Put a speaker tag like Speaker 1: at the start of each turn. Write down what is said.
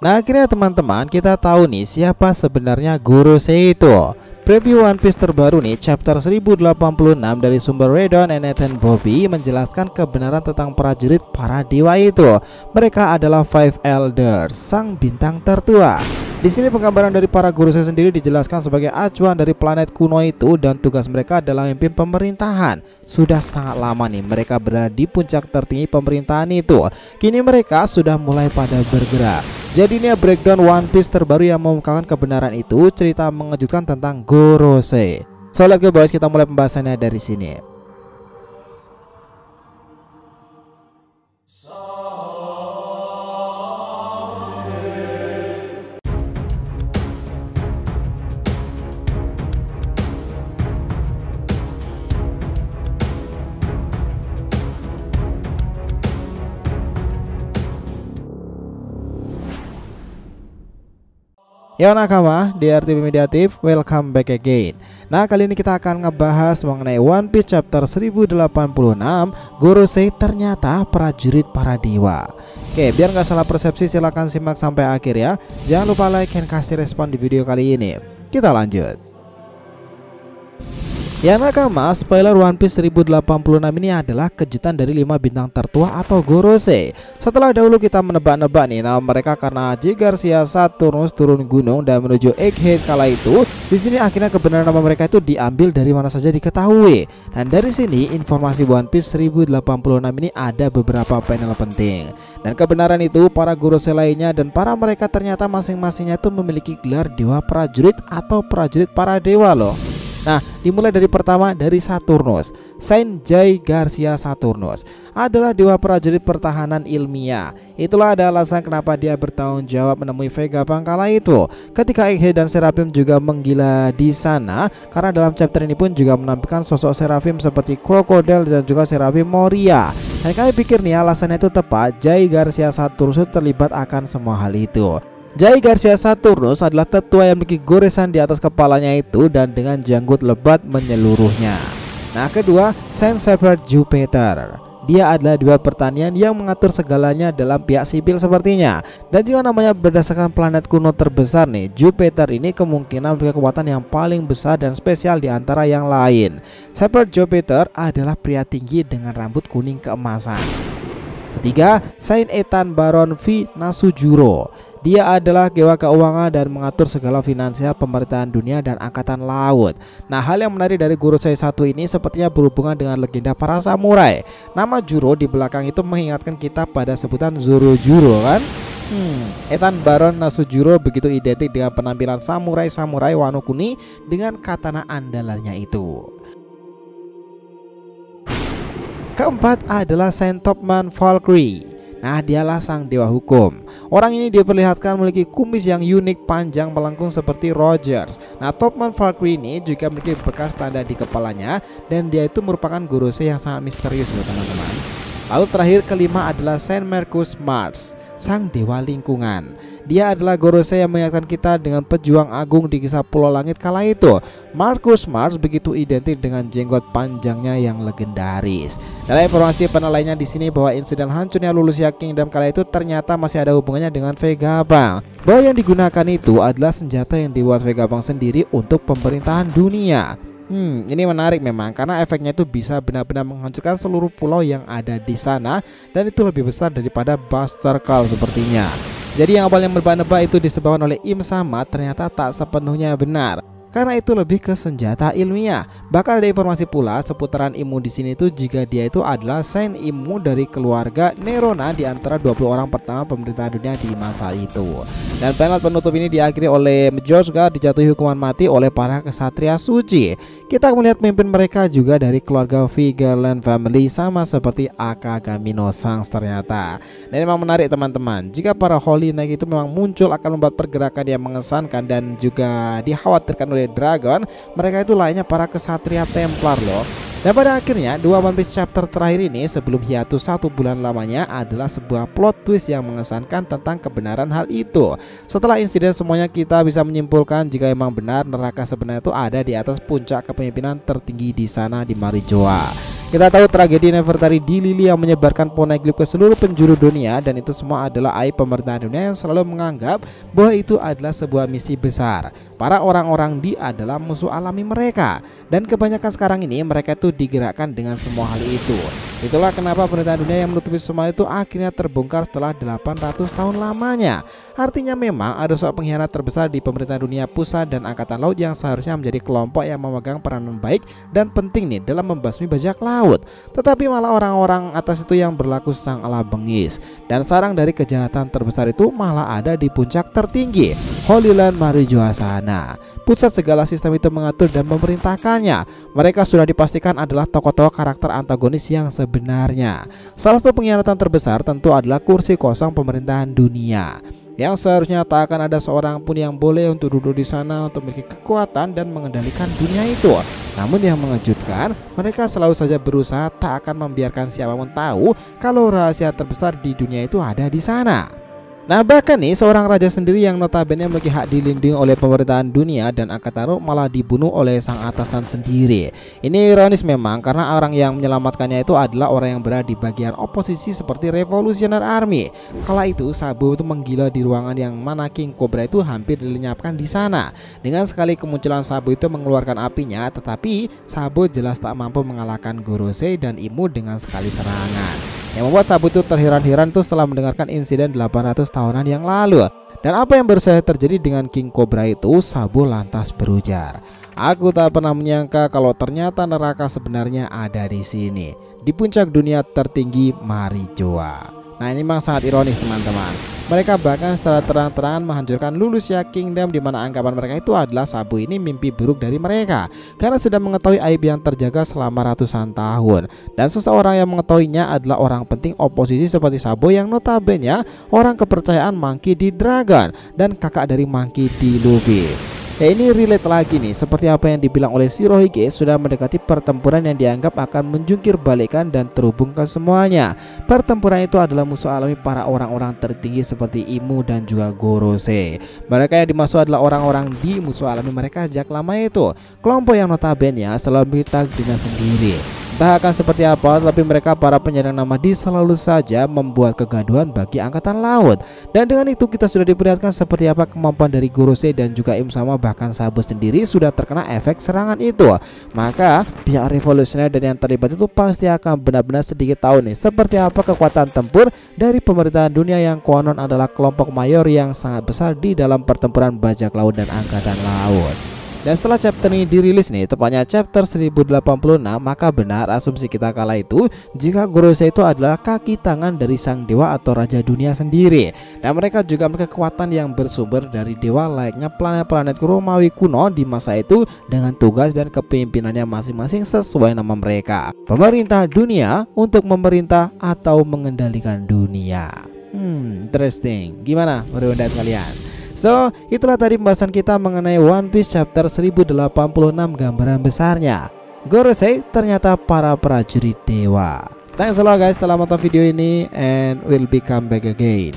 Speaker 1: Nah, akhirnya teman-teman kita tahu nih siapa sebenarnya Gorosei itu. Preview One Piece terbaru nih, chapter 1086 dari sumber Redon and Nathan Bobby menjelaskan kebenaran tentang prajurit para dewa itu. Mereka adalah Five Elders, sang bintang tertua. Di sini penggambaran dari para Gorosei sendiri dijelaskan sebagai acuan dari planet kuno itu, dan tugas mereka adalah memimpin pemerintahan. Sudah sangat lama nih mereka berada di puncak tertinggi pemerintahan itu. Kini mereka sudah mulai pada bergerak. Jadi ini breakdown One Piece terbaru yang mengungkapkan kebenaran itu, cerita mengejutkan tentang Gorosei. So let's go boys, kita mulai pembahasannya dari sini. Yo nakama, di RTV Mediatif, welcome back again. Nah, kali ini kita akan ngebahas mengenai One Piece chapter 1086, Gorosei ternyata prajurit para dewa. Oke, biar nggak salah persepsi silahkan simak sampai akhir ya. Jangan lupa like dan kasih respon di video kali ini. Kita lanjut. Ya nakama, spoiler One Piece 1086 ini adalah kejutan dari 5 bintang tertua atau Gorosei. Setelah dahulu kita menebak-nebak nih nama mereka karena Jay Garcia Saturnus turun gunung dan menuju Egghead kala itu. Di sini akhirnya kebenaran nama mereka itu diambil dari mana saja diketahui. Dan dari sini informasi One Piece 1086 ini ada beberapa panel penting. Dan kebenaran itu para Gorosei lainnya dan para mereka ternyata masing-masingnya itu memiliki gelar dewa prajurit atau prajurit para dewa loh. Nah, dimulai dari pertama dari Saturnus. Saint Jay Garcia Saturnus adalah dewa prajurit pertahanan ilmiah. Itulah ada alasan kenapa dia bertanggung jawab menemui Vegapunk kala itu. Ketika Egghead dan Seraphim juga menggila di sana, karena dalam chapter ini pun juga menampilkan sosok Seraphim seperti Crocodile dan juga Seraphim Moria. Dan kami pikir nih alasannya itu tepat, Jay Garcia Saturnus terlibat akan semua hal itu. Jay Garcia Saturnus adalah tetua yang memiliki goresan di atas kepalanya itu dan dengan janggut lebat menyeluruhnya. Nah, kedua, Saint Shepherd Jupiter. Dia adalah dewa pertanian yang mengatur segalanya dalam pihak sipil sepertinya. Dan juga namanya berdasarkan planet kuno terbesar nih, Jupiter ini kemungkinan memiliki kekuatan yang paling besar dan spesial di antara yang lain. Shepherd Jupiter adalah pria tinggi dengan rambut kuning keemasan. Ketiga, Saint Ethan Baron V Nasujuro. Dia adalah dewa keuangan dan mengatur segala finansial pemerintahan dunia dan angkatan laut. Nah, hal yang menarik dari Gorosei 1 ini sepertinya berhubungan dengan legenda para samurai. Nama Juro di belakang itu mengingatkan kita pada sebutan Zoro kan? Ethan Baron Nasujuro begitu identik dengan penampilan samurai-samurai Wano Kuni dengan katana andalannya itu. Keempat adalah Saint Topman Valkyrie. Nah, dialah sang dewa hukum. Orang ini diperlihatkan memiliki kumis yang unik, panjang, melengkung seperti Rogers. Nah, Topman Valkyrie ini juga memiliki bekas tanda di kepalanya, dan dia itu merupakan Gorosei yang sangat misterius loh teman-teman. Lalu terakhir kelima adalah Saint Marcus Mars, sang dewa lingkungan. Dia adalah Gorosei yang mengingatkan kita dengan pejuang agung di kisah Pulau Langit kala itu. Marcus Mars begitu identik dengan jenggot panjangnya yang legendaris. Dalam informasi panel lainnya di sini bahwa insiden hancurnya Lulusia Kingdom kala itu ternyata masih ada hubungannya dengan Vegapunk. Bahwa yang digunakan itu adalah senjata yang dibuat Vegapunk sendiri untuk pemerintahan dunia. Ini menarik memang karena efeknya itu bisa benar-benar menghancurkan seluruh pulau yang ada di sana, dan itu lebih besar daripada Buster Call sepertinya. Jadi yang awalnya nebak-nebak itu disebabkan oleh Im Sama ternyata tak sepenuhnya benar. Karena itu lebih ke senjata ilmiah. Bahkan ada informasi pula seputaran Imu di sini itu jika dia itu adalah Saint Imu dari keluarga Nerona di antara 20 orang pertama pemerintahan dunia di masa itu. Dan panel penutup ini diakhiri oleh Jorga dijatuhi hukuman mati oleh para kesatria suci. Kita melihat pemimpin mereka juga dari keluarga Vigeland family sama seperti Akagamino Sangs ternyata. Dan memang menarik teman-teman, jika para Holy Knight itu memang muncul akan membuat pergerakan yang mengesankan dan juga dikhawatirkan oleh Dragon. Mereka itu lainnya para kesatria Templar loh. Dan pada akhirnya dua One Piece chapter terakhir ini sebelum hiatus 1 bulan lamanya adalah sebuah plot twist yang mengesankan tentang kebenaran hal itu. Setelah insiden semuanya kita bisa menyimpulkan jika memang benar neraka sebenarnya itu ada di atas puncak kepemimpinan tertinggi di sana di Marijoa. Kita tahu tragedi Nefertari di Lili yang menyebarkan poneglyph ke seluruh penjuru dunia, dan itu semua adalah aib pemerintahan dunia yang selalu menganggap bahwa itu adalah sebuah misi besar. Para orang-orang di adalah musuh alami mereka, dan kebanyakan sekarang ini mereka itu digerakkan dengan semua hal itu. Itulah kenapa pemerintahan dunia yang menutupi semua itu akhirnya terbongkar setelah 800 tahun lamanya. Artinya memang ada seorang pengkhianat terbesar di pemerintahan dunia pusat dan angkatan laut yang seharusnya menjadi kelompok yang memegang peranan baik dan penting nih dalam membasmi bajak laut. Tetapi malah orang-orang atas itu yang berlaku sangatlah bengis, dan sarang dari kejahatan terbesar itu malah ada di puncak tertinggi, Holy Land Marijoasana. Pusat segala sistem itu mengatur dan memerintahkannya. Mereka sudah dipastikan adalah tokoh-tokoh karakter antagonis yang sebenarnya. Salah satu pengkhianatan terbesar tentu adalah kursi kosong pemerintahan dunia, yang seharusnya tak akan ada seorang pun yang boleh untuk duduk di sana untuk memiliki kekuatan dan mengendalikan dunia itu. Namun yang mengejutkan, mereka selalu saja berusaha tak akan membiarkan siapapun tahu kalau rahasia terbesar di dunia itu ada di sana. Nah, bahkan nih seorang raja sendiri yang notabene memiliki hak dilindungi oleh pemerintahan dunia dan angkatan laut malah dibunuh oleh sang atasan sendiri. Ini ironis memang, karena orang yang menyelamatkannya itu adalah orang yang berada di bagian oposisi seperti Revolutionary Army. Kala itu Sabo itu menggila di ruangan yang mana King Cobra itu hampir dilenyapkan di sana. Dengan sekali kemunculan Sabo itu mengeluarkan apinya, tetapi Sabo jelas tak mampu mengalahkan Gorosei dan Imu dengan sekali serangan. Yang membuat Sabo itu terheran-heran itu setelah mendengarkan insiden 800 tahunan yang lalu. Dan apa yang baru saja terjadi dengan King Cobra itu, Sabo lantas berujar, "Aku tak pernah menyangka kalau ternyata neraka sebenarnya ada di sini, di puncak dunia tertinggi Marijoa." Nah, ini memang sangat ironis teman-teman. Mereka bahkan secara terang-terangan menghancurkan Lulusia Kingdom, di mana anggapan mereka itu adalah Sabo ini mimpi buruk dari mereka karena sudah mengetahui aib yang terjaga selama ratusan tahun. Dan seseorang yang mengetahuinya adalah orang penting oposisi seperti Sabo yang notabene orang kepercayaan Monkey D. Dragon dan kakak dari Monkey D. Luffy. Ya, ini relate lagi nih seperti apa yang dibilang oleh Shirohige, sudah mendekati pertempuran yang dianggap akan menjungkir balikan dan terhubung ke semuanya. Pertempuran itu adalah musuh alami para orang-orang tertinggi seperti Imu dan juga Gorosei. Mereka yang dimaksud adalah orang-orang di musuh alami mereka sejak lama itu, kelompok yang notabene selalu memiliki takdirnya sendiri. Entah akan seperti apa, tapi mereka para penyerang nama di selalu saja membuat kegaduhan bagi angkatan laut. Dan dengan itu kita sudah diperlihatkan seperti apa kemampuan dari Gorosei dan juga Im sama bahkan Sabo sendiri sudah terkena efek serangan itu. Maka pihak revolusioner dan yang terlibat itu pasti akan benar-benar sedikit tahu nih seperti apa kekuatan tempur dari pemerintahan dunia yang konon adalah kelompok mayor yang sangat besar di dalam pertempuran bajak laut dan angkatan laut. Dan setelah chapter ini dirilis nih, tepatnya chapter 1086, maka benar asumsi kita kala itu jika Gorosei itu adalah kaki tangan dari sang dewa atau raja dunia sendiri. Dan mereka juga memiliki kekuatan yang bersumber dari dewa layaknya planet-planet Romawi kuno di masa itu dengan tugas dan kepemimpinannya masing-masing sesuai nama mereka. Pemerintah dunia untuk memerintah atau mengendalikan dunia. Interesting. Gimana menurut kalian? So, itulah tadi pembahasan kita mengenai One Piece chapter 1086 gambaran besarnya. Gorosei ternyata para prajurit dewa. Thanks a lot guys telah menonton video ini, and we'll be come back again.